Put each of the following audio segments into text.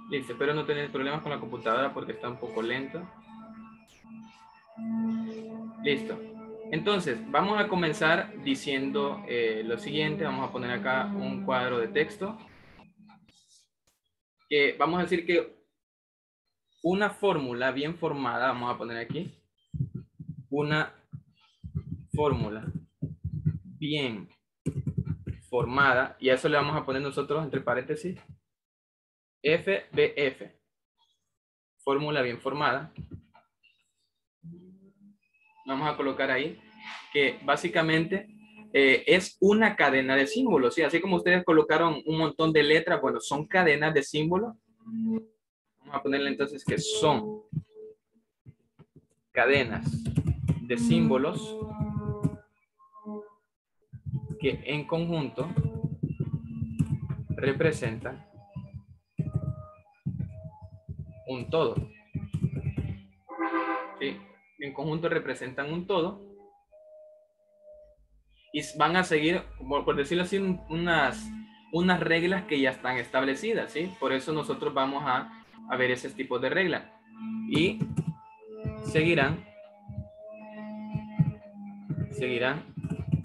Listo, espero no tener problemas con la computadora porque está un poco lento. Listo. Entonces, vamos a comenzar diciendo lo siguiente. Vamos a poner acá un cuadro de texto. Vamos a decir que una fórmula bien formada, vamos a poner aquí, una fórmula bien formada, y a eso le vamos a poner nosotros entre paréntesis FBF, fórmula bien formada. Vamos a colocar ahí que básicamente es una cadena de símbolos, ¿sí? Así como ustedes colocaron un montón de letras, bueno, son cadenas de símbolos. Vamos a ponerle entonces que son cadenas de símbolos que en conjunto representan un todo. ¿Sí? En conjunto representan un todo y van a seguir, por decirlo así, unas reglas que ya están establecidas, ¿sí? Por eso nosotros vamos a ver ese tipo de reglas y seguirán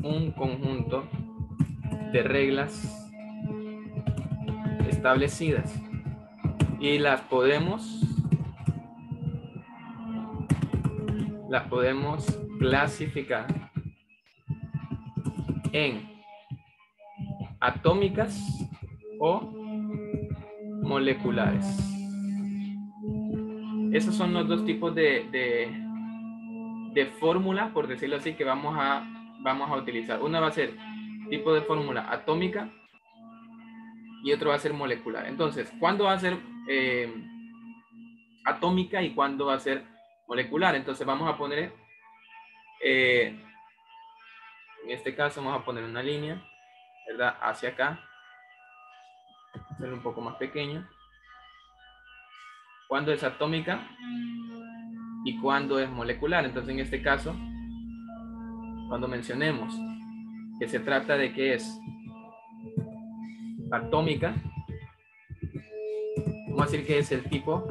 un conjunto de reglas establecidas y las podemos clasificar en atómicas o moleculares. Esos son los dos tipos de fórmula, por decirlo así, que vamos a utilizar. Una va a ser tipo de fórmula atómica y otro va a ser molecular. Entonces, ¿cuándo va a ser atómica y cuándo va a ser molecular? Entonces vamos a poner, en este caso vamos a poner una línea, ¿verdad? Hacia acá, hacerlo un poco más pequeño. ¿Cuándo es atómica y cuándo es molecular? Entonces en este caso, cuando mencionemos que se trata de que es atómica, vamos a decir que es el tipo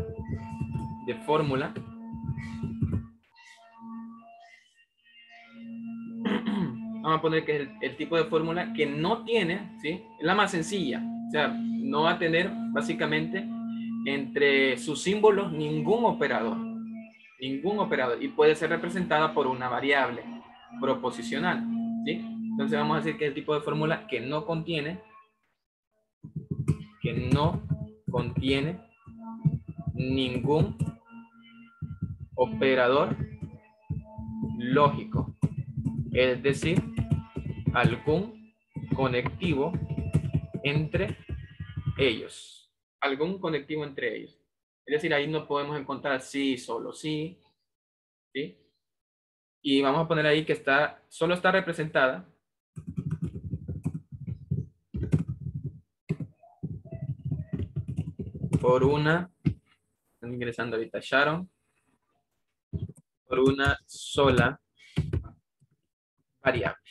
de fórmula vamos a poner que es el tipo de fórmula que no tiene, ¿sí? Es la más sencilla, o sea, no va a tener básicamente entre sus símbolos ningún operador, y puede ser representada por una variable proposicional, ¿sí? Entonces vamos a decir que es el tipo de fórmula que no contiene ningún operador lógico, es decir, algún conectivo entre ellos. Es decir, ahí no podemos encontrar sí, solo sí, ¿sí? Y vamos a poner ahí que solo está representada por una, están ingresando ahorita Sharon, por una sola variable.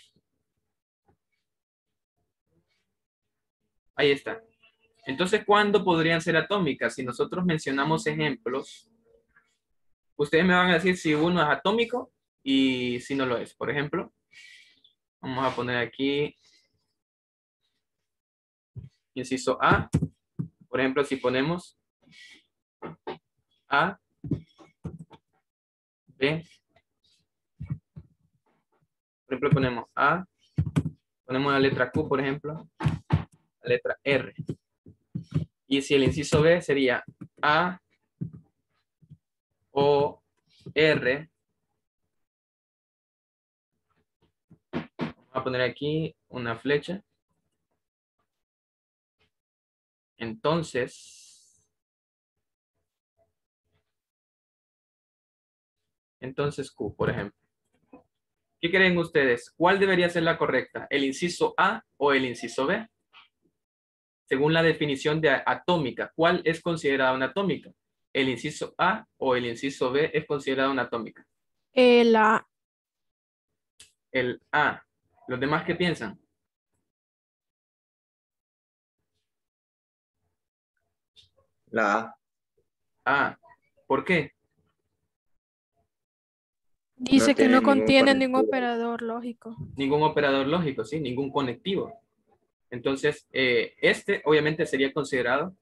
Ahí está. Entonces, ¿cuándo podrían ser atómicas? Si nosotros mencionamos ejemplos, ustedes me van a decir si uno es atómico y si no lo es. Por ejemplo, vamos a poner aquí inciso A. Por ejemplo, si ponemos A, B, por ejemplo, ponemos A, ponemos la letra Q, por ejemplo, la letra R. Y si el inciso B sería A, O, R, vamos a poner aquí una flecha. Entonces Q, por ejemplo. ¿Qué creen ustedes? ¿Cuál debería ser la correcta? ¿El inciso A o el inciso B? Según la definición de atómica, ¿cuál es considerada una atómica? ¿El inciso A o el inciso B es considerada una atómica? La El A. ¿Los demás qué piensan? La A. Ah, ¿por qué? Dice No que no tiene ningún contiene ningún conectivo. operador lógico. Ningún operador lógico, ¿sí? Ningún conectivo. Entonces, este obviamente sería considerado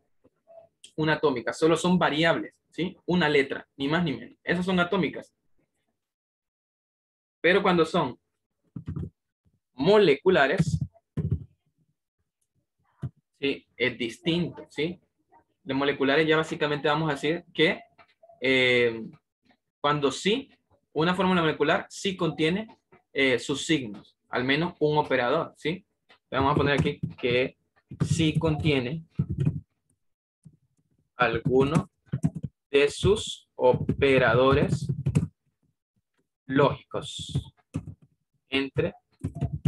una atómica. Solo son variables, ¿sí? Una letra, ni más ni menos. Esas son atómicas. Pero cuando son moleculares, ¿sí? Es distinto, ¿sí? De moleculares ya básicamente vamos a decir que cuando sí, una fórmula molecular sí contiene sus signos, al menos un operador, ¿sí? Vamos a poner aquí que sí contiene alguno de sus operadores lógicos entre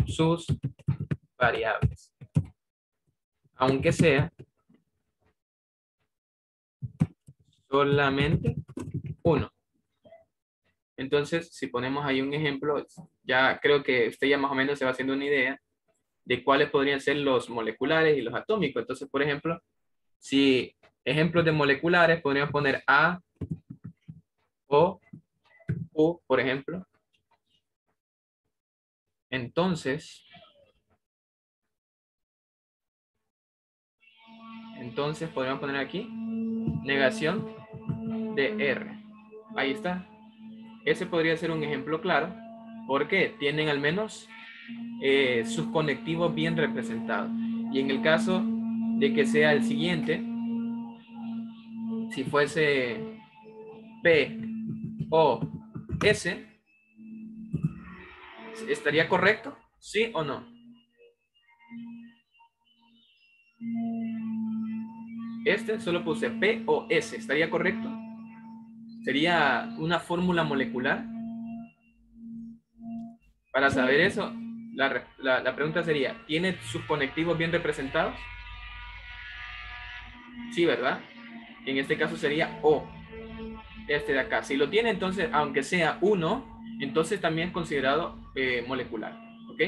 sus variables, aunque sea solamente uno. Entonces, si ponemos ahí un ejemplo, ya creo que usted ya más o menos se va haciendo una idea de cuáles podrían ser los moleculares y los atómicos. Entonces, por ejemplo, si ejemplos de moleculares, podríamos poner A, O, U, por ejemplo. Entonces podríamos poner aquí negación de R. Ahí está. Ese podría ser un ejemplo claro porque tienen al menos sus conectivos bien representados. Y en el caso de que sea el siguiente, si fuese P, O, S, ¿estaría correcto? ¿Sí o no? Este solo puse P o S, ¿estaría correcto? ¿Sería una fórmula molecular? Para saber eso, la pregunta sería, ¿tiene sus conectivos bien representados? Sí, ¿verdad? En este caso sería O, este de acá. Si lo tiene, entonces, aunque sea uno, entonces también es considerado molecular. ¿Ok?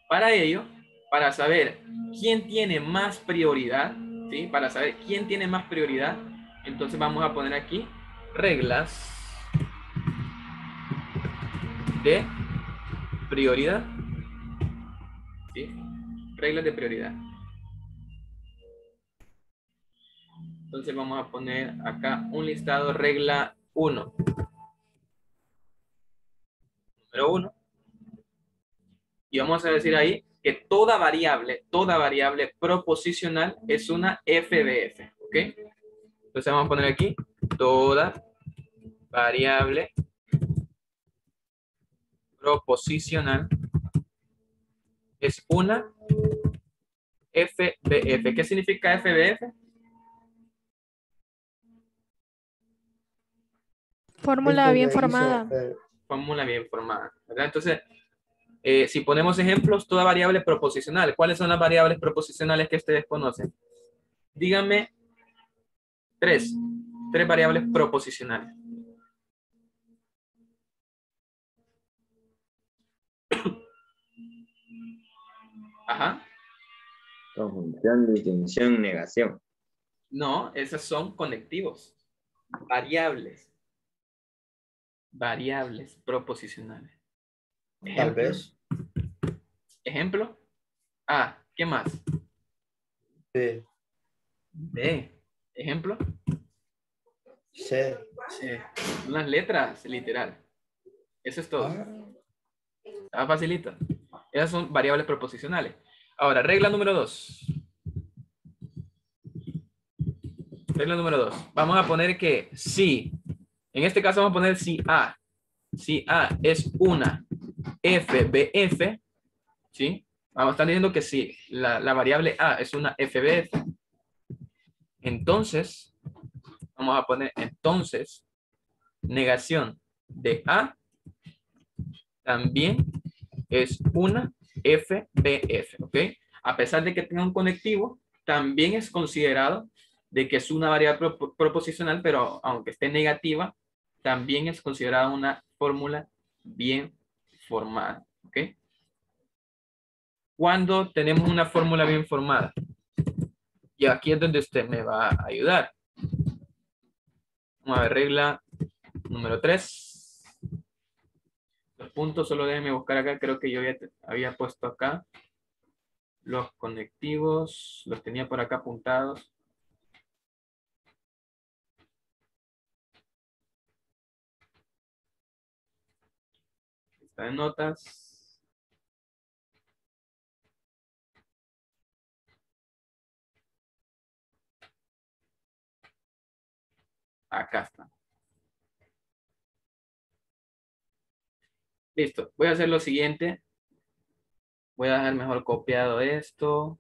Para ello, para saber quién tiene más prioridad, ¿sí? Para saber quién tiene más prioridad, entonces vamos a poner aquí reglas de prioridad. ¿Sí? Reglas de prioridad. Entonces vamos a poner acá un listado, regla 1. Número 1. Y vamos a decir ahí que toda variable proposicional es una f de f. ¿Ok? Entonces vamos a poner aquí toda variable proposicional es una FBF. ¿Qué significa FBF? Fórmula bien formada. Fórmula bien formada, ¿verdad? Entonces, si ponemos ejemplos, toda variable proposicional. ¿Cuáles son las variables proposicionales que ustedes conocen? Díganme tres variables proposicionales. Ajá. Conjunción, distinción, negación. No, esas son conectivos. Variables proposicionales. Tal vez. Ejemplo. A. ¿Qué más? B. B. Ejemplo. C. C. Unas letras, literal. Eso es todo. Está facilito. Esas son variables proposicionales. Ahora, regla número 2. Regla número 2. Vamos a poner que si, en este caso vamos a poner si A es una FBF, ¿sí? Vamos a estar diciendo que si la variable A es una FBF, entonces, vamos a poner entonces, negación de A también es una FBF, ¿ok? A pesar de que tenga un conectivo, también es considerado de que es una variable proposicional, pero aunque esté negativa, también es considerada una fórmula bien formada, ¿ok? Cuando tenemos una fórmula bien formada Y aquí es donde usted me va a ayudar. Vamos a ver, regla número 3. Los puntos, solo déjenme buscar acá. Creo que yo ya había puesto acá. Los conectivos, los tenía por acá apuntados. Está en notas. Acá está. Listo. Voy a hacer lo siguiente. Voy a dejar mejor copiado esto.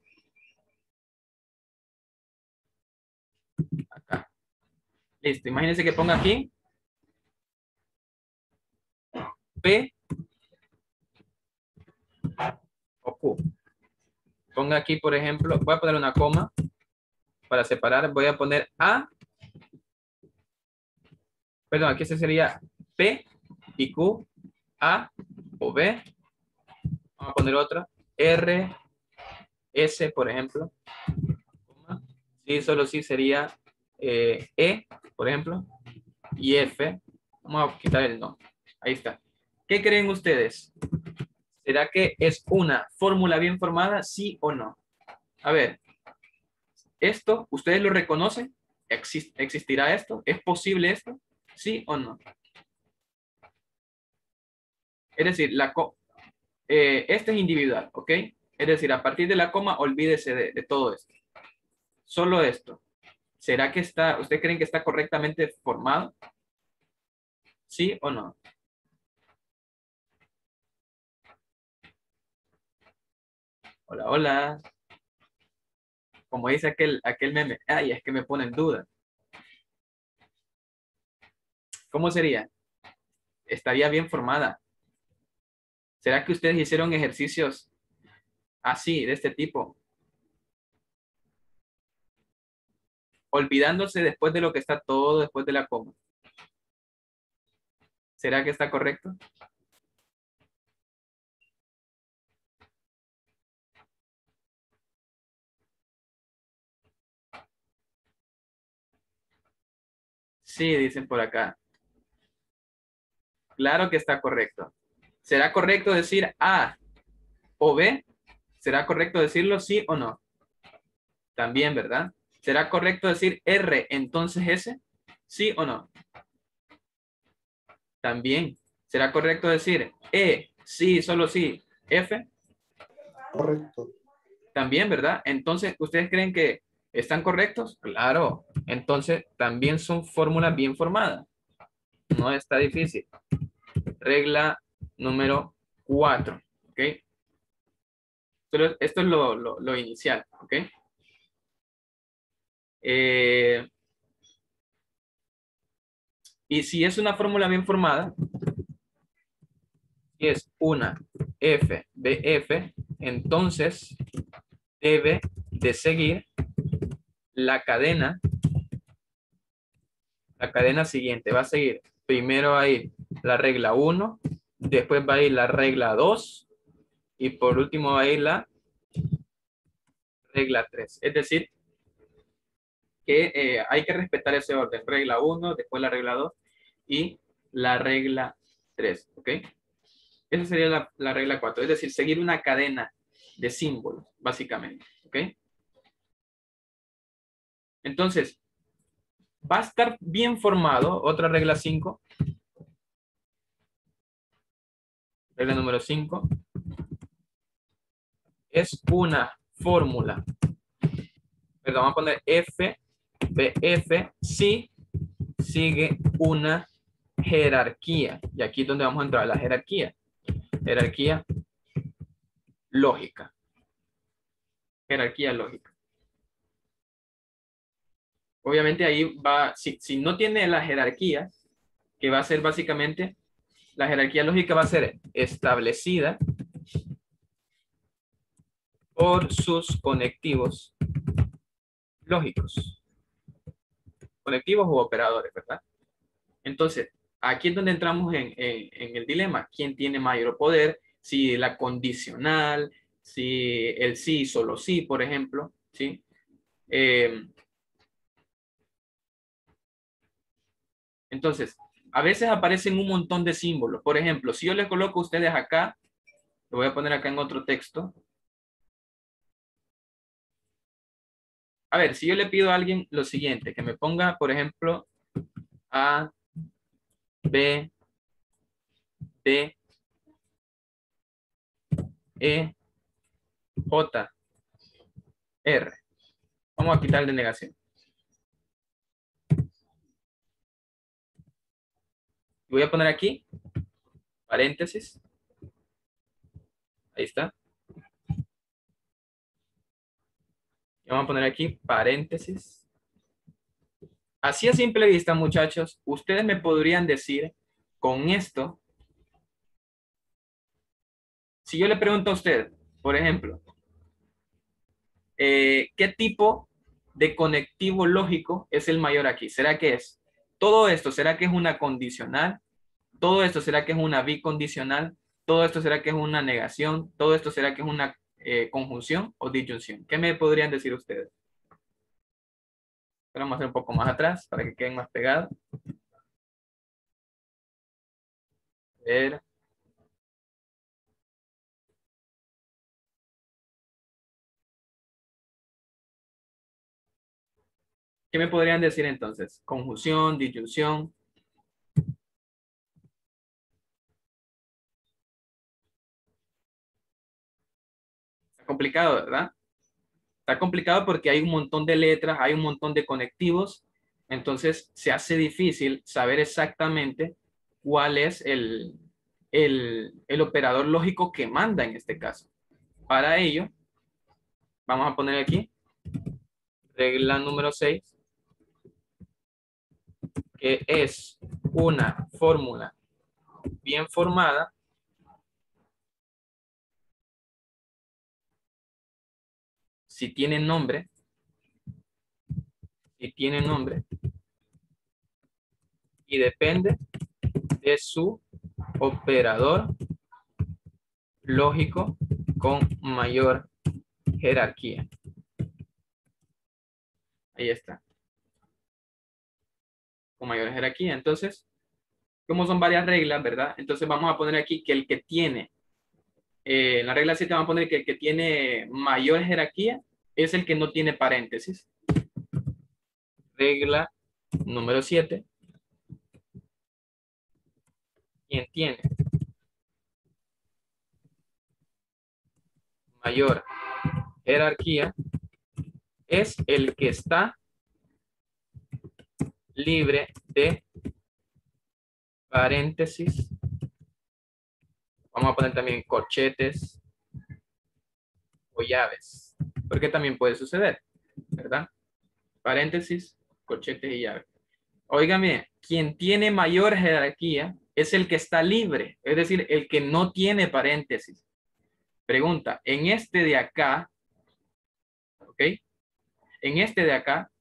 Acá. Listo. Imagínense que ponga aquí P o Q. Ponga aquí, por ejemplo, voy a poner una coma para separar. Voy a poner A. Perdón, aquí se sería P y Q, A o B. Vamos a poner otra. R, S, por ejemplo. Sí, solo sí sería E, por ejemplo. Y F. Vamos a quitar el no. Ahí está. ¿Qué creen ustedes? ¿Será que es una fórmula bien formada? ¿Sí o no? A ver. ¿Esto, ustedes lo reconocen? ¿Existirá esto? ¿Es posible esto? ¿Sí o no? Es decir, este es individual, ¿ok? Es decir, a partir de la coma, olvídese de todo esto. Solo esto. ¿Será que ustedes creen que está correctamente formado? ¿Sí o no? Hola, hola. Como dice aquel meme. Ay, es que me pone en duda. ¿Cómo sería? ¿Estaría bien formada? ¿Será que ustedes hicieron ejercicios así, de este tipo? Olvidándose después de lo que está todo después de la coma. ¿Será que está correcto? Sí, dicen por acá. Claro que está correcto. ¿Será correcto decir A o B? ¿Será correcto decirlo sí o no? También, ¿verdad? ¿Será correcto decir R entonces S? ¿Sí o no? También. ¿Será correcto decir E, sí, solo sí, F? Correcto. También, ¿verdad? Entonces, ¿ustedes creen que están correctos? Claro. Entonces, también son fórmulas bien formadas. No está difícil. Regla número 4. ¿Ok? Pero esto es lo inicial. ¿Ok? Y si es una fórmula bien formada, si es una F de F, entonces debe de seguir la cadena siguiente. Va a seguir, primero va a ir la regla 1, después va a ir la regla 2 y por último va a ir la regla 3. Es decir, que hay que respetar ese orden. Regla 1, después la regla 2 y la regla 3. ¿Ok? Esa sería la regla 4. Es decir, seguir una cadena de símbolos, básicamente. ¿Ok? Entonces, va a estar bien formado, otra regla 5. Regla número 5. Es una fórmula. Perdón, vamos a poner F de F si sigue una jerarquía. Y aquí es donde vamos a entrar, la jerarquía. Jerarquía lógica. Jerarquía lógica. Obviamente ahí va, si no tiene la jerarquía, que va a ser básicamente, la jerarquía lógica va a ser establecida por sus conectivos lógicos. Conectivos u operadores, ¿verdad? Entonces, aquí es donde entramos en el dilema. ¿Quién tiene mayor poder? Si la condicional, si el sí, solo sí, por ejemplo, ¿sí? Entonces, a veces aparecen un montón de símbolos. Por ejemplo, si yo les coloco a ustedes acá, lo voy a poner acá en otro texto. A ver, si yo le pido a alguien lo siguiente, que me ponga, por ejemplo, A, B, D, E, J, R. Vamos a quitar el de negación. Voy a poner aquí, paréntesis. Ahí está. Y vamos a poner aquí, paréntesis. Así a simple vista, muchachos, ustedes me podrían decir con esto, si yo le pregunto a usted, por ejemplo, ¿qué tipo de conectivo lógico es el mayor aquí? ¿Será que es todo esto? ¿Será que es una condicional? ¿Todo esto será que es una bicondicional? ¿Todo esto será que es una negación? ¿Todo esto será que es una conjunción o disyunción? ¿Qué me podrían decir ustedes? Vamos a hacer un poco más atrás para que queden más pegados. A ver. ¿Qué me podrían decir entonces? Conjunción, disyunción. Está complicado, ¿verdad? Está complicado porque hay un montón de letras, hay un montón de conectivos, entonces se hace difícil saber exactamente cuál es el operador lógico que manda en este caso. Para ello, vamos a poner aquí regla número 6, que es una fórmula bien formada si tiene nombre, y depende de su operador lógico con mayor jerarquía. Ahí está. Con mayor jerarquía. Entonces, como son varias reglas, ¿verdad? Entonces vamos a poner aquí que el que tiene, en la regla 7 vamos a poner que el que tiene mayor jerarquía es el que no tiene paréntesis. Regla número 7. Quien tiene mayor jerarquía es el que está libre de paréntesis. Vamos a poner también corchetes o llaves, porque también puede suceder, ¿verdad? Paréntesis, corchetes y llaves. Óigame, quien tiene mayor jerarquía es el que está libre, es decir, el que no tiene paréntesis. Pregunta, en este de acá, ¿ok? En este de acá,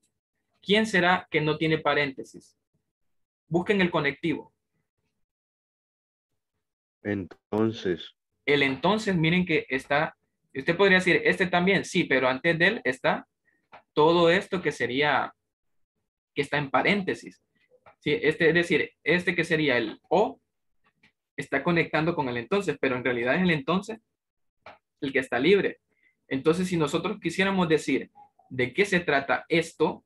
¿quién será que no tiene paréntesis? Busquen el conectivo. Entonces, El entonces, miren que está, usted podría decir, este también, sí, pero antes de él está todo esto que sería, que está en paréntesis. Sí, este, es decir, este que sería el o, está conectando con el entonces, pero en realidad es el entonces el que está libre. Entonces, si nosotros quisiéramos decir de qué se trata esto,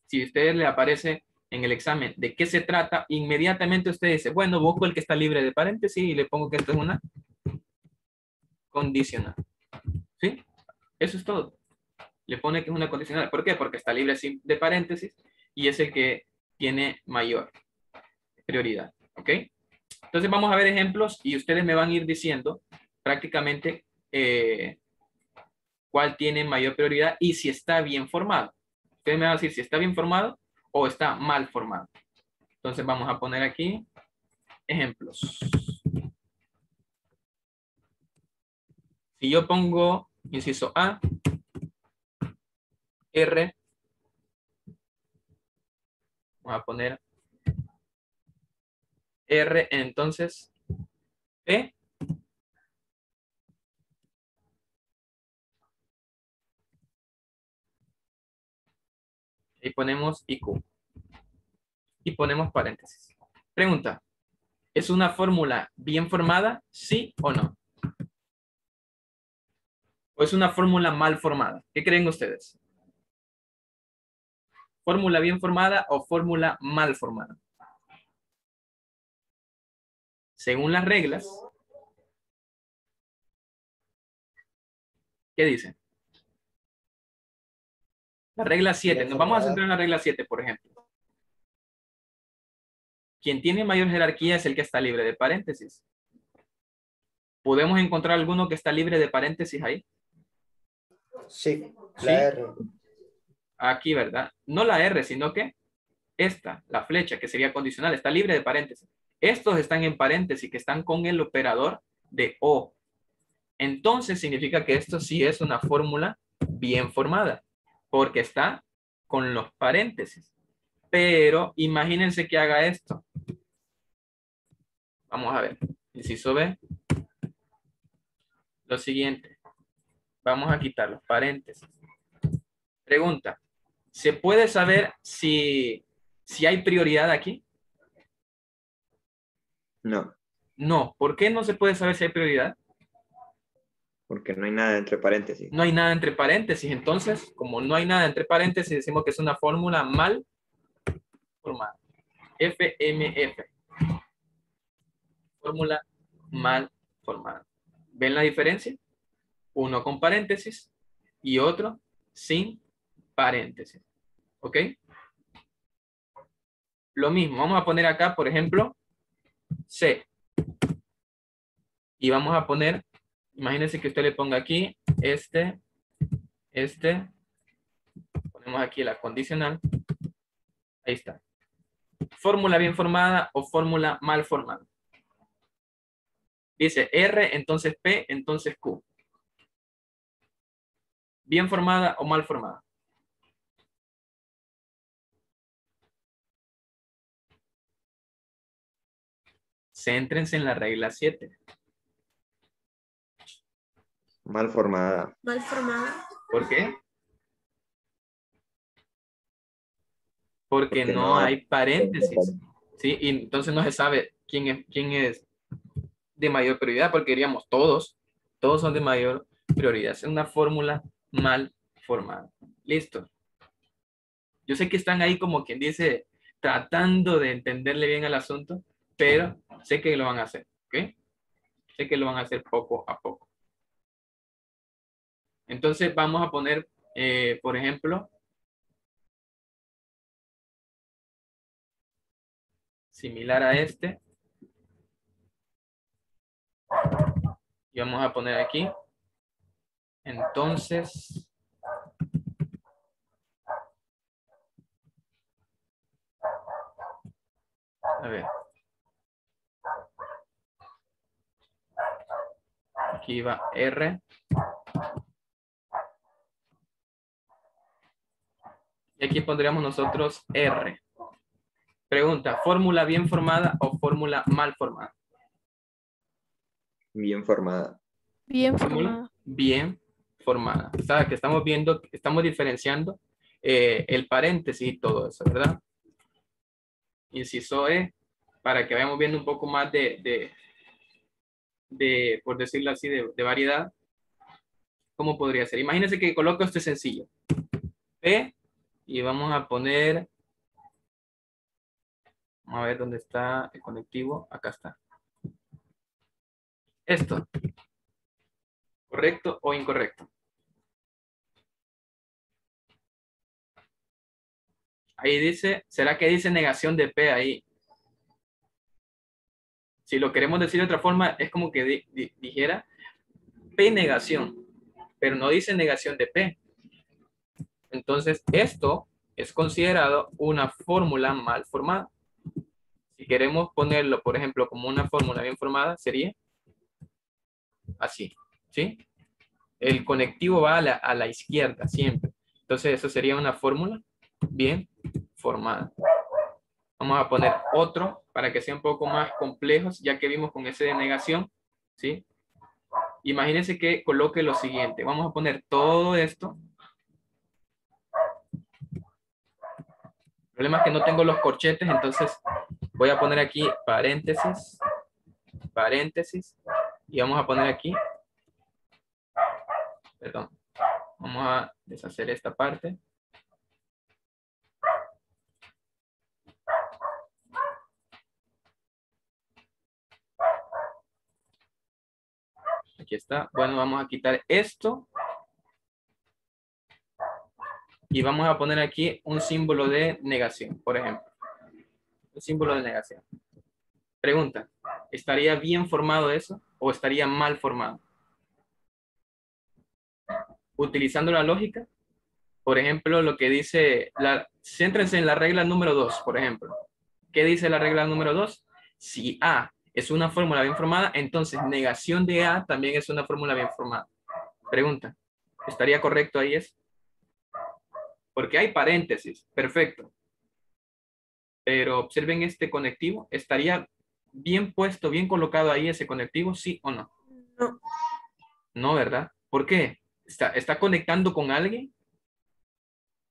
si a ustedes le aparece en el examen de qué se trata, inmediatamente usted dice, bueno, busco el que está libre de paréntesis y le pongo que esto es una condicional. ¿Sí? Eso es todo. Le pone que es una condicional. ¿Por qué? Porque está libre de paréntesis y es el que tiene mayor prioridad. ¿Ok? Entonces vamos a ver ejemplos y ustedes me van a ir diciendo prácticamente cuál tiene mayor prioridad y si está bien formado. Ustedes me van a decir si está bien formado o está mal formado. Entonces vamos a poner aquí ejemplos. Si yo pongo inciso A, R, vamos a poner R, entonces P, Y ponemos IQ. Y ponemos paréntesis. Pregunta. ¿Es una fórmula bien formada? ¿Sí o no? ¿O es una fórmula mal formada? ¿Qué creen ustedes? ¿Fórmula bien formada o fórmula mal formada? Según las reglas, ¿qué dicen? La regla 7. Nos vamos a centrar en la regla 7, por ejemplo. Quien tiene mayor jerarquía es el que está libre de paréntesis. ¿Podemos encontrar alguno que está libre de paréntesis ahí? Sí, ¿Sí? la R. Aquí, ¿verdad? No la R, sino que esta, la flecha, que sería condicional, está libre de paréntesis. Estos están en paréntesis, que están con el operador de O. Entonces significa que esto sí es una fórmula bien formada, porque está con los paréntesis. Pero imagínense que haga esto. Vamos a ver. Inciso B. Lo siguiente. Vamos a quitar los paréntesis. Pregunta. ¿Se puede saber si hay prioridad aquí? No, No. ¿Por qué no se puede saber si hay prioridad? porque no hay nada entre paréntesis. No hay nada entre paréntesis. Entonces, como no hay nada entre paréntesis, decimos que es una fórmula mal formada. FMF. Fórmula mal formada. ¿Ven la diferencia? Uno con paréntesis y otro sin paréntesis. ¿Ok? Lo mismo. Vamos a poner acá, por ejemplo, C. Y vamos a poner, imagínense que usted le ponga aquí este. Ponemos aquí la condicional. Ahí está. Fórmula bien formada o fórmula mal formada. Dice R, entonces P, entonces Q. ¿Bien formada o mal formada? Céntrense en la regla 7. Mal formada. Mal formada. ¿Por qué? Porque Porque no no hay. hay paréntesis. ¿Sí? Y entonces no se sabe quién es de mayor prioridad, porque diríamos todos son de mayor prioridad. Es una fórmula mal formada. Listo. Yo sé que están ahí como quien dice, tratando de entenderle bien al asunto, pero sé que lo van a hacer, ¿ok? Sé que lo van a hacer poco a poco. Entonces vamos a poner, por ejemplo, similar a este. Y vamos a poner aquí. Entonces, a ver. Aquí va R. Y aquí pondríamos nosotros R. Pregunta, ¿fórmula bien formada o fórmula mal formada? Bien formada. Bien Fórmula formada. bien formada. O sea, que estamos viendo, estamos diferenciando el paréntesis y todo eso, ¿verdad? Inciso E, para que vayamos viendo un poco más de por decirlo así, de variedad. ¿Cómo podría ser? Imagínense que coloco este sencillo. P, y vamos a poner, vamos a ver dónde está el conectivo. Acá está. Esto. ¿Correcto o incorrecto? Ahí dice, ¿será que dice negación de P ahí? Si lo queremos decir de otra forma, es como que dijera P negación, pero no dice negación de P. Entonces, esto es considerado una fórmula mal formada. Si queremos ponerlo, por ejemplo, como una fórmula bien formada, sería así, ¿sí? El conectivo va a la izquierda siempre. Entonces, eso sería una fórmula bien formada. Vamos a poner otro para que sea un poco más complejos, ya que vimos con ese de negación, ¿sí? Imagínense que coloque lo siguiente. Vamos a poner todo esto problema es que no tengo los corchetes, entonces voy a poner aquí paréntesis, paréntesis, y vamos a poner aquí, perdón, vamos a deshacer esta parte. Aquí está. Bueno, vamos a quitar esto. Y vamos a poner aquí un símbolo de negación, por ejemplo. Un símbolo de negación. Pregunta, ¿estaría bien formado eso o estaría mal formado? Utilizando la lógica, por ejemplo, lo que dice, céntrense en la regla número 2, por ejemplo. ¿Qué dice la regla número 2? Si A es una fórmula bien formada, entonces negación de A también es una fórmula bien formada. Pregunta, ¿estaría correcto ahí eso? Porque hay paréntesis, perfecto. Pero observen este conectivo, ¿estaría bien puesto, bien colocado ahí ese conectivo, sí o no? No. No, ¿verdad? ¿Por qué? ¿Está conectando con alguien?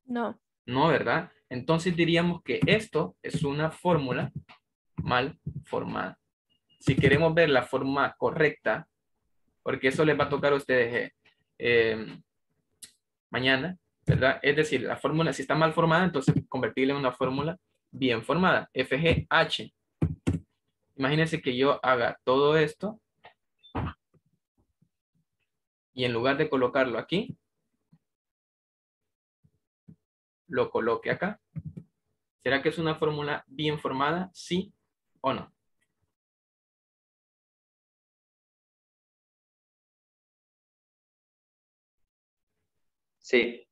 No. No, ¿verdad? Entonces diríamos que esto es una fórmula mal formada. Si queremos ver la forma correcta, porque eso les va a tocar a ustedes mañana, ¿verdad? Es decir, la fórmula, si está mal formada, entonces convertirla en una fórmula bien formada. FGH. Imagínense que yo haga todo esto y en lugar de colocarlo aquí, lo coloque acá. ¿Será que es una fórmula bien formada? ¿Sí o no? Sí.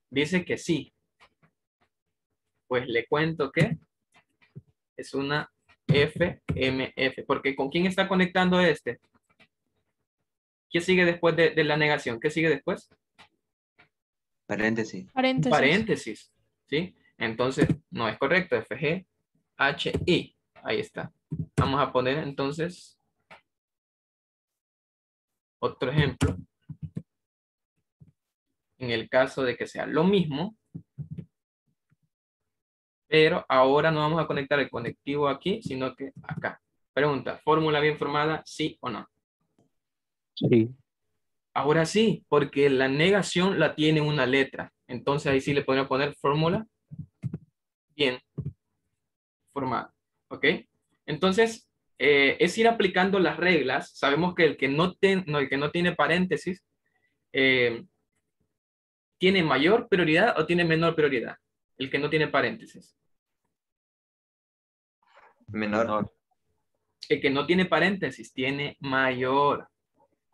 Dice que sí. Pues le cuento que es una FMF. Porque ¿con quién está conectando este? ¿Qué sigue después de la negación? ¿Qué sigue después? Paréntesis. Un Paréntesis. paréntesis. ¿Sí? Entonces, no es correcto. FGHI. Ahí está. Vamos a poner entonces otro ejemplo. En el caso de que sea lo mismo, pero ahora no vamos a conectar el conectivo aquí, sino que acá. Pregunta, ¿fórmula bien formada, sí o no? Sí. Ahora sí, porque la negación la tiene una letra. Entonces ahí sí le podemos poner fórmula bien formada. ¿Ok? Entonces, es ir aplicando las reglas. Sabemos que el que no tiene paréntesis tiene mayor prioridad o tiene menor prioridad. El que no tiene paréntesis. Menor. El que no tiene paréntesis tiene mayor.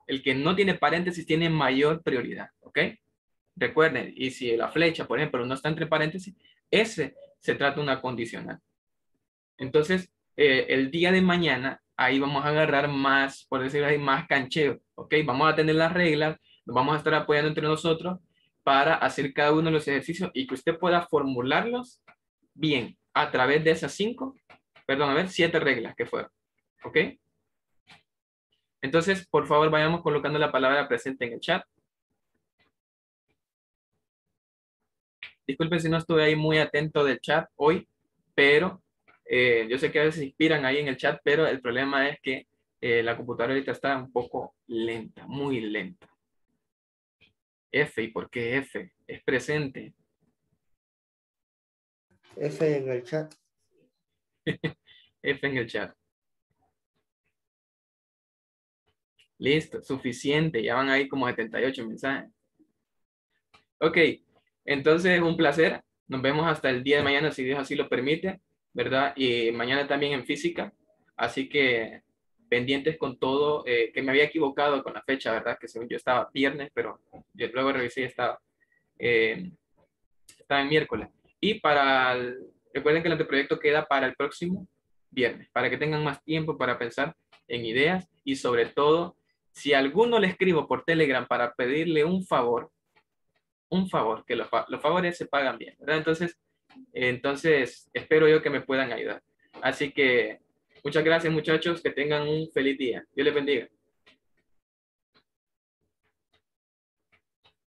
El que no tiene paréntesis tiene mayor prioridad. ¿Ok? Recuerden, y si la flecha, por ejemplo, no está entre paréntesis, ese se trata de una condicional. Entonces, el día de mañana, ahí vamos a agarrar más, por decirlo así, más cancheo. ¿Ok? Vamos a tener las reglas, nos vamos a estar apoyando entre nosotros para hacer cada uno de los ejercicios y que usted pueda formularlos bien a través de esas 7 reglas que fueron. ¿Ok? Entonces, por favor, vayamos colocando la palabra presente en el chat. Disculpen si no estuve ahí muy atento del chat hoy, pero yo sé que a veces se inspiran ahí en el chat, pero el problema es que la computadora ahorita está un poco lenta, muy lenta. F, ¿y por qué F? Es presente. F en el chat. F en el chat. Listo, suficiente. Ya van ahí como 78 mensajes. Ok, entonces un placer. Nos vemos hasta el día de mañana, si Dios así lo permite, ¿verdad? Y mañana también en física. Así que pendientes con todo, que me había equivocado con la fecha, ¿verdad? Que según yo estaba viernes, pero yo luego revisé y estaba en miércoles. Y recuerden que el anteproyecto queda para el próximo viernes, para que tengan más tiempo para pensar en ideas y sobre todo, si a alguno le escribo por Telegram para pedirle un favor, que los favores se pagan bien, ¿verdad? Entonces, espero yo que me puedan ayudar. Así que muchas gracias, muchachos, que tengan un feliz día. Dios les bendiga.